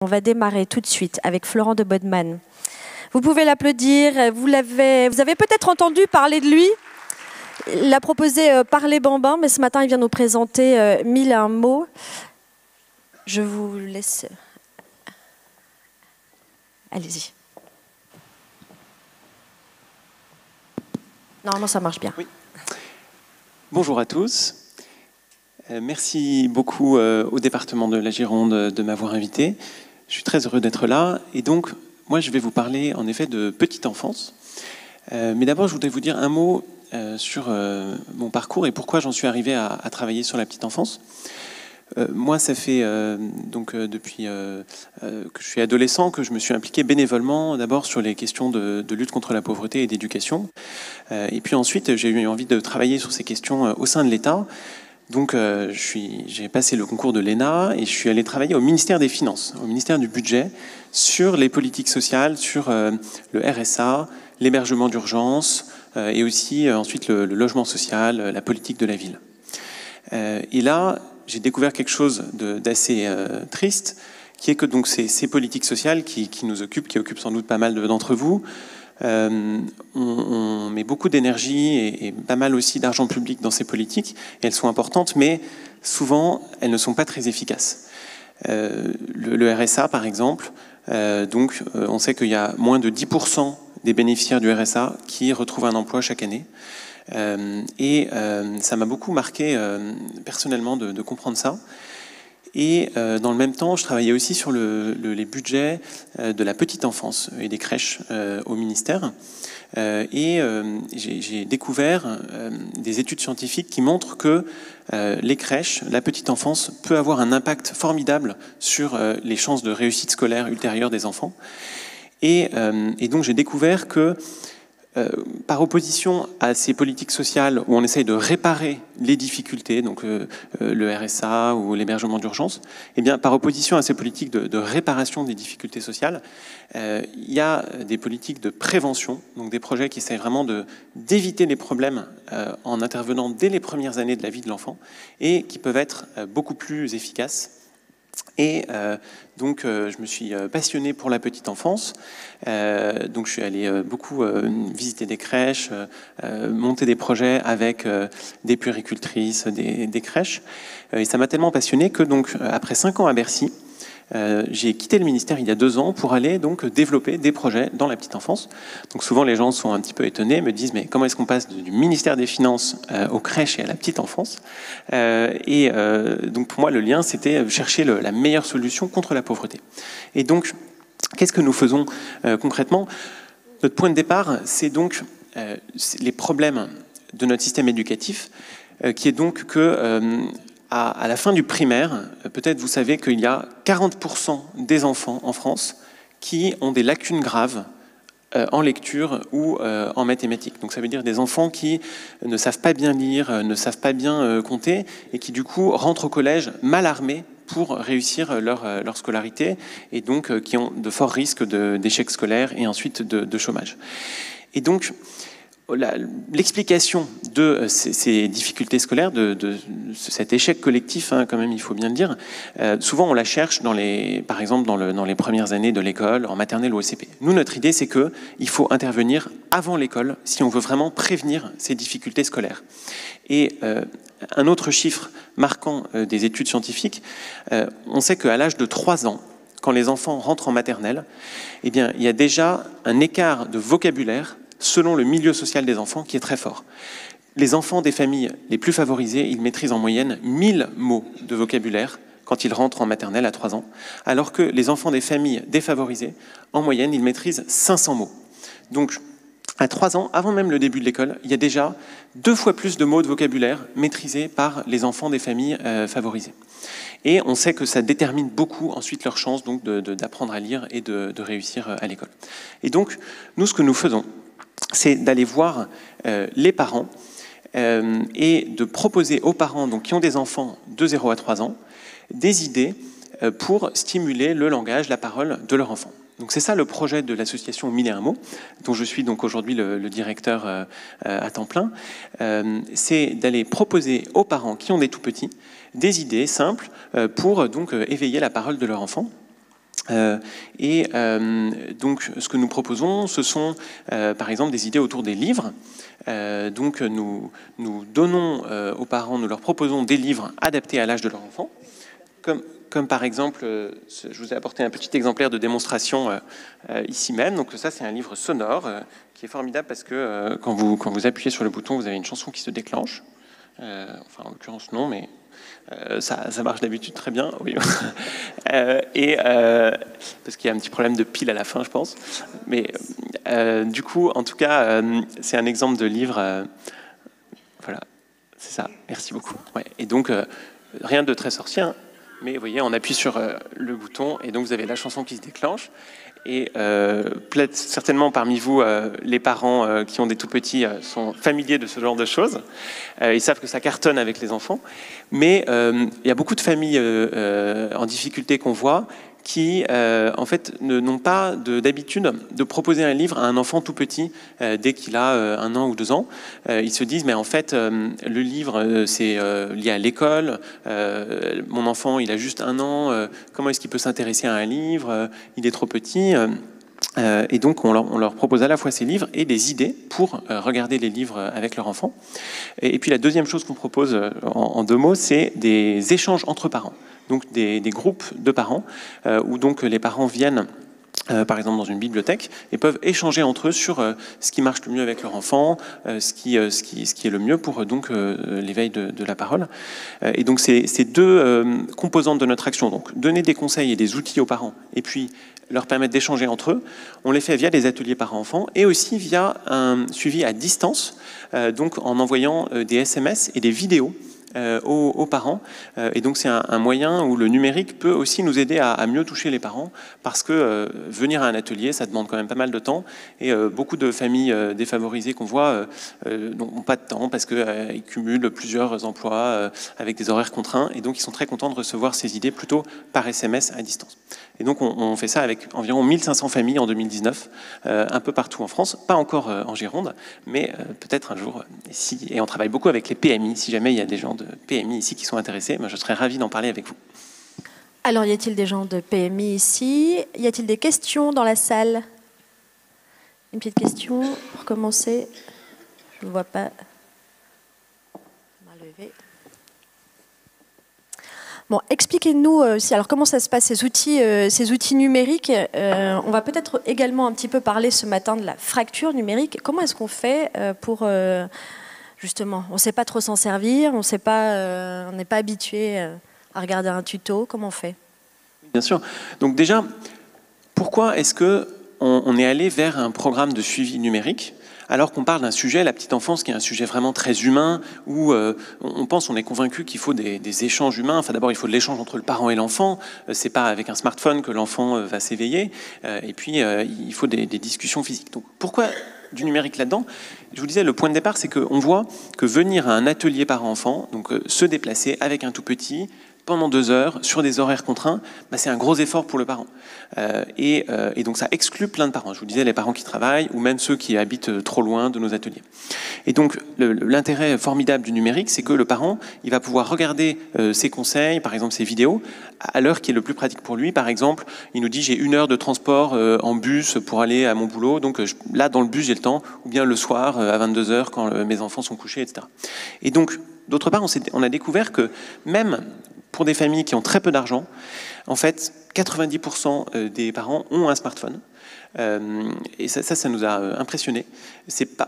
On va démarrer tout de suite avec Florent de Bodman. Vous pouvez l'applaudir, vous avez peut-être entendu parler de lui. Il a proposé Parler Bambin, mais ce matin il vient nous présenter 1001 mots. Je vous laisse... Allez-y. Normalement ça marche bien. Oui. Bonjour à tous. Merci beaucoup au département de la Gironde de m'avoir invité. Je suis très heureux d'être là. Et donc, moi, je vais vous parler en effet de petite enfance. Mais d'abord, je voudrais vous dire un mot sur mon parcours et pourquoi j'en suis arrivé à travailler sur la petite enfance. Moi, ça fait depuis que je suis adolescent que je me suis impliqué bénévolement d'abord sur les questions de lutte contre la pauvreté et d'éducation. Et puis ensuite, j'ai eu envie de travailler sur ces questions au sein de l'État. Donc, j'ai passé le concours de l'ENA et je suis allé travailler au ministère des Finances, au ministère du Budget, sur les politiques sociales, sur le RSA, l'hébergement d'urgence et aussi ensuite le logement social, la politique de la ville. Et là, j'ai découvert quelque chose d'assez triste, qui est que donc, ces politiques sociales qui nous occupent, qui occupent sans doute pas mal d'entre vous, on met beaucoup d'énergie et pas mal aussi d'argent public dans ces politiques, et elles sont importantes, mais souvent, elles ne sont pas très efficaces. Le RSA, par exemple, on sait qu'il y a moins de 10% des bénéficiaires du RSA qui retrouvent un emploi chaque année. Ça m'a beaucoup marqué personnellement de comprendre ça. Et dans le même temps, je travaillais aussi sur les budgets de la petite enfance et des crèches au ministère. J'ai découvert des études scientifiques qui montrent que les crèches, la petite enfance, peut avoir un impact formidable sur les chances de réussite scolaire ultérieure des enfants. Et donc j'ai découvert que par opposition à ces politiques sociales où on essaye de réparer les difficultés, donc le RSA ou l'hébergement d'urgence, eh bien, par opposition à ces politiques de réparation des difficultés sociales, il y a des politiques de prévention, donc des projets qui essayent vraiment d'éviter les problèmes en intervenant dès les premières années de la vie de l'enfant et qui peuvent être beaucoup plus efficaces. Et je me suis passionné pour la petite enfance. Donc je suis allé beaucoup visiter des crèches, monter des projets avec des puéricultrices, des crèches. Et ça m'a tellement passionné que donc après 5 ans à Bercy, j'ai quitté le ministère il y a 2 ans pour aller donc développer des projets dans la petite enfance. Donc souvent les gens sont un petit peu étonnés, me disent mais comment est-ce qu'on passe du ministère des Finances aux crèches et à la petite enfance? Donc pour moi le lien c'était chercher la meilleure solution contre la pauvreté. Et donc qu'est-ce que nous faisons concrètement? Notre point de départ c'est donc les problèmes de notre système éducatif qui est donc que à la fin du primaire, peut-être vous savez qu'il y a 40% des enfants en France qui ont des lacunes graves en lecture ou en mathématiques. Donc ça veut dire des enfants qui ne savent pas bien lire, ne savent pas bien compter et qui du coup rentrent au collège mal armés pour réussir leur scolarité et donc qui ont de forts risques d'échec scolaire et ensuite de chômage. Et donc l'explication de ces difficultés scolaires, de cet échec collectif, quand même, il faut bien le dire, souvent on la cherche, par exemple, dans les premières années de l'école, en maternelle ou au CP. Nous, notre idée, c'est qu'il faut intervenir avant l'école si on veut vraiment prévenir ces difficultés scolaires. Et un autre chiffre marquant des études scientifiques, on sait qu'à l'âge de 3 ans, quand les enfants rentrent en maternelle, eh bien, il y a déjà un écart de vocabulaire selon le milieu social des enfants, qui est très fort. Les enfants des familles les plus favorisées, ils maîtrisent en moyenne 1000 mots de vocabulaire quand ils rentrent en maternelle à 3 ans, alors que les enfants des familles défavorisées, en moyenne, ils maîtrisent 500 mots. Donc, à 3 ans, avant même le début de l'école, il y a déjà 2 fois plus de mots de vocabulaire maîtrisés par les enfants des familles favorisées. Et on sait que ça détermine beaucoup ensuite leur chance donc, d'apprendre à lire et de réussir à l'école. Et donc, nous, ce que nous faisons, c'est d'aller voir les parents et de proposer aux parents donc, qui ont des enfants de 0 à 3 ans des idées pour stimuler le langage, la parole de leur enfant. Donc c'est ça le projet de l'association 1001 mots, dont je suis donc aujourd'hui le directeur à temps plein. C'est d'aller proposer aux parents qui ont des tout-petits des idées simples pour donc éveiller la parole de leur enfant. Donc, ce que nous proposons, ce sont par exemple des idées autour des livres. Donc, nous donnons aux parents, nous leur proposons des livres adaptés à l'âge de leur enfant, comme par exemple, je vous ai apporté un petit exemplaire de démonstration ici même. Donc ça, c'est un livre sonore qui est formidable parce que quand vous appuyez sur le bouton, vous avez une chanson qui se déclenche. Enfin, en l'occurrence, non, mais ça marche d'habitude très bien. Oui. Parce qu'il y a un petit problème de pile à la fin, je pense. Mais du coup, en tout cas, c'est un exemple de livre. Voilà, c'est ça. Merci beaucoup. Ouais. Et donc, rien de très sorcier, hein. Mais vous voyez, on appuie sur le bouton et donc vous avez la chanson qui se déclenche. Et certainement parmi vous, les parents qui ont des tout-petits sont familiers de ce genre de choses. Ils savent que ça cartonne avec les enfants. Mais il y a beaucoup de familles en difficulté qu'on voit qui, en fait, n'ont pas d'habitude de proposer un livre à un enfant tout petit dès qu'il a 1 an ou 2 ans. Ils se disent, mais en fait, le livre, c'est lié à l'école. Mon enfant, il a juste 1 an. Comment est-ce qu'il peut s'intéresser à un livre? Il est trop petit. Et donc, on leur propose à la fois ces livres et des idées pour regarder les livres avec leur enfant. Et puis, la deuxième chose qu'on propose en 2 mots, c'est des échanges entre parents. Donc, des groupes de parents où donc les parents viennent par exemple dans une bibliothèque, et peuvent échanger entre eux sur ce qui marche le mieux avec leur enfant, ce qui est le mieux pour donc l'éveil de la parole. Et donc c'est 2 composantes de notre action. Donc donner des conseils et des outils aux parents, et puis leur permettre d'échanger entre eux. On les fait via des ateliers parents-enfants et aussi via un suivi à distance, donc en envoyant des SMS et des vidéos aux parents. Et donc c'est un moyen où le numérique peut aussi nous aider à mieux toucher les parents, parce que venir à un atelier, ça demande quand même pas mal de temps, et beaucoup de familles défavorisées qu'on voit n'ont pas de temps parce qu'ils cumulent plusieurs emplois avec des horaires contraints, et donc ils sont très contents de recevoir ces idées plutôt par SMS à distance. Et donc on fait ça avec environ 1500 familles en 2019, un peu partout en France, pas encore en Gironde, mais peut-être un jour ici. Et on travaille beaucoup avec les PMI, si jamais il y a des gens de PMI ici qui sont intéressés, je serais ravi d'en parler avec vous. Alors, y a-t-il des gens de PMI ici? Y a-t-il des questions dans la salle? Une petite question pour commencer. Je ne vois pas. Main levée. Bon, expliquez-nous alors comment ça se passe, ces outils numériques. On va peut-être également un petit peu parler ce matin de la fracture numérique. Comment est-ce qu'on fait pour justement, on ne sait pas trop s'en servir, on n'est pas habitué à regarder un tuto, comment on fait? Bien sûr. Donc déjà, pourquoi est-ce qu'on est allé vers un programme de suivi numérique alors qu'on parle d'un sujet, la petite enfance, qui est un sujet vraiment très humain, où on est convaincu qu'il faut des échanges humains. Enfin, d'abord, il faut de l'échange entre le parent et l'enfant. C'est pas avec un smartphone que l'enfant va s'éveiller. Et puis, il faut des discussions physiques. Donc, pourquoi du numérique là-dedans? Je vous disais, le point de départ, c'est qu'on voit que venir à un atelier parent-enfant, donc se déplacer avec un tout petit, pendant 2 heures, sur des horaires contraints, c'est un gros effort pour le parent. Et donc ça exclut plein de parents. Je vous disais, les parents qui travaillent, ou même ceux qui habitent trop loin de nos ateliers. Et donc l'intérêt formidable du numérique, c'est que le parent, il va pouvoir regarder ses conseils, par exemple ses vidéos, à l'heure qui est le plus pratique pour lui. Par exemple, il nous dit, j'ai 1 heure de transport en bus pour aller à mon boulot, donc là, dans le bus, j'ai le temps, ou bien le soir, à 22 heures, quand mes enfants sont couchés, etc. Et donc, d'autre part, on a découvert que même pour des familles qui ont très peu d'argent, en fait, 90% des parents ont un smartphone. Et ça nous a impressionnés.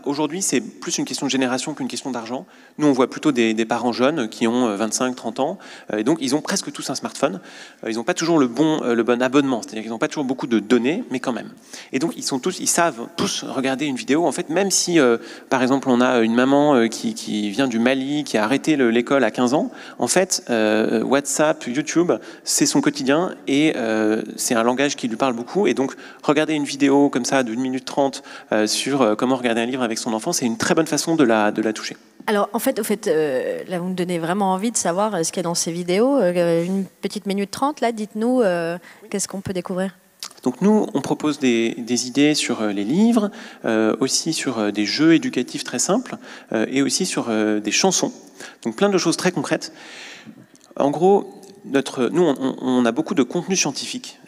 Aujourd'hui, c'est plus une question de génération qu'une question d'argent. Nous, on voit plutôt des parents jeunes qui ont 25, 30 ans. Et donc, ils ont presque tous un smartphone. Ils n'ont pas toujours le bon abonnement. C'est-à-dire qu'ils n'ont pas toujours beaucoup de données, mais quand même. Et donc, ils savent tous regarder une vidéo. En fait, même si, par exemple, on a une maman qui vient du Mali, qui a arrêté l'école à 15 ans, en fait, WhatsApp, YouTube, c'est son quotidien et c'est un langage qui lui parle beaucoup. Et donc, regarder une vidéo comme ça de 1 minute 30 sur comment regarder un livre avec son enfant, c'est une très bonne façon de la toucher. Alors, en fait, là, vous me donnez vraiment envie de savoir ce qu'il y a dans ces vidéos. Une petite minute 30, là, dites-nous, qu'est-ce qu'on peut découvrir? Donc nous, on propose des idées sur les livres, aussi sur des jeux éducatifs très simples, et aussi sur des chansons. Donc plein de choses très concrètes. En gros, nous, on a beaucoup de contenu scientifique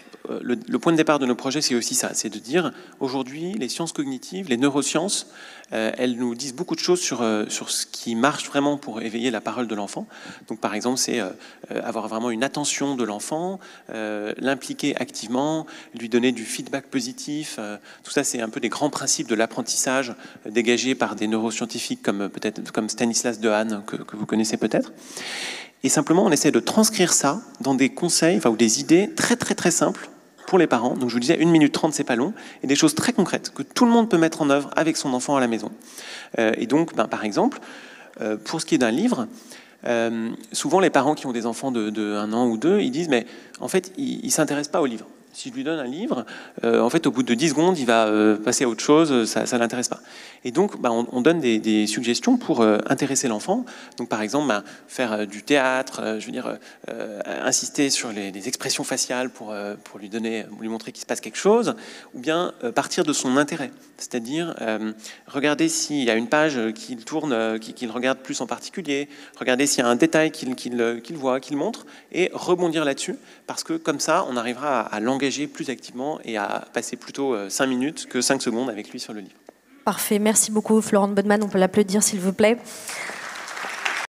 le point de départ de nos projets, c'est aussi ça, c'est de dire, aujourd'hui, les sciences cognitives, les neurosciences, elles nous disent beaucoup de choses sur ce qui marche vraiment pour éveiller la parole de l'enfant. Donc, par exemple, c'est avoir vraiment une attention de l'enfant, l'impliquer activement, lui donner du feedback positif. Tout ça, c'est un peu des grands principes de l'apprentissage dégagés par des neuroscientifiques comme Stanislas Dehaene, que vous connaissez peut-être. Et simplement, on essaie de transcrire ça dans des conseils ou des idées très, très, très simples pour les parents. Donc, je vous disais, 1 minute 30, c'est pas long. Et des choses très concrètes que tout le monde peut mettre en œuvre avec son enfant à la maison. Et donc, par exemple, pour ce qui est d'un livre, souvent, les parents qui ont des enfants de 1 an ou 2, ils disent, mais en fait, ils ne s'intéressent pas au livre. Si je lui donne un livre, en fait, au bout de 10 secondes, il va passer à autre chose, ça ne l'intéresse pas. Et donc, on donne des suggestions pour intéresser l'enfant. Donc, par exemple, faire du théâtre, insister sur les expressions faciales pour lui montrer qu'il se passe quelque chose, ou bien partir de son intérêt. C'est-à-dire, regarder s'il y a une page qu'il tourne, qu'il regarde plus en particulier, regarder s'il y a un détail qu'il voit, qu'il montre, et rebondir là-dessus, parce que comme ça, on arrivera à l'engager plus activement et à passer plutôt 5 minutes que 5 secondes avec lui sur le livre. Parfait, merci beaucoup Florent de Bodman, on peut l'applaudir s'il vous plaît.